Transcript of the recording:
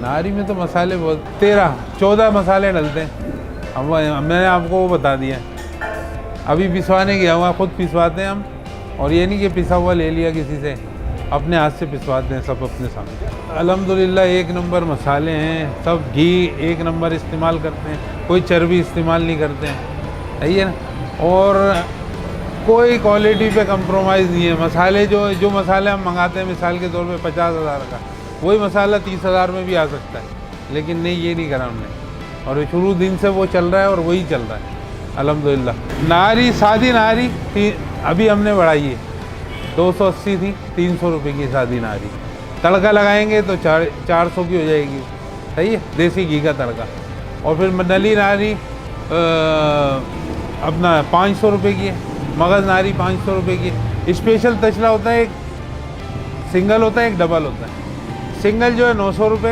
नारी में तो मसाले बहुत 13-14 मसाले डलते हैं। अब मैंने आपको वो बता दिया। अभी पिसवाने गया हुआ, खुद पिसवाते हैं हम, और ये नहीं कि पिसा हुआ ले लिया किसी से, अपने हाथ से पिसवाते हैं सब अपने सामने। अल्हम्दुलिल्लाह 1 नंबर मसाले हैं, सब घी 1 नंबर इस्तेमाल करते हैं, कोई चर्बी इस्तेमाल नहीं करते हैं, सही है ना। और कोई क्वालिटी पे कंप्रोमाइज़ नहीं है। मसाले जो मसाले हम मंगाते हैं मिसाल के तौर पे 50,000 का, वही मसाला 30,000 में भी आ सकता है, लेकिन नहीं, ये नहीं करा हमने, और शुरू दिन से वो चल रहा है और वही चल रहा है अल्हम्दुलिल्लाह। नारी, सादी नारी अभी हमने बढ़ाई है, 280 थी, 300 रुपये की सादी नारी। तड़का लगाएंगे तो 400 की हो जाएगी, सही है, देसी घी का तड़का। और फिर नली नारी अपना 500 रुपये की है, मगज़ नारी 500 रुपये की है। स्पेशल तसला होता है, एक सिंगल होता है, एक डबल होता है। सिंगल जो है 900 रुपये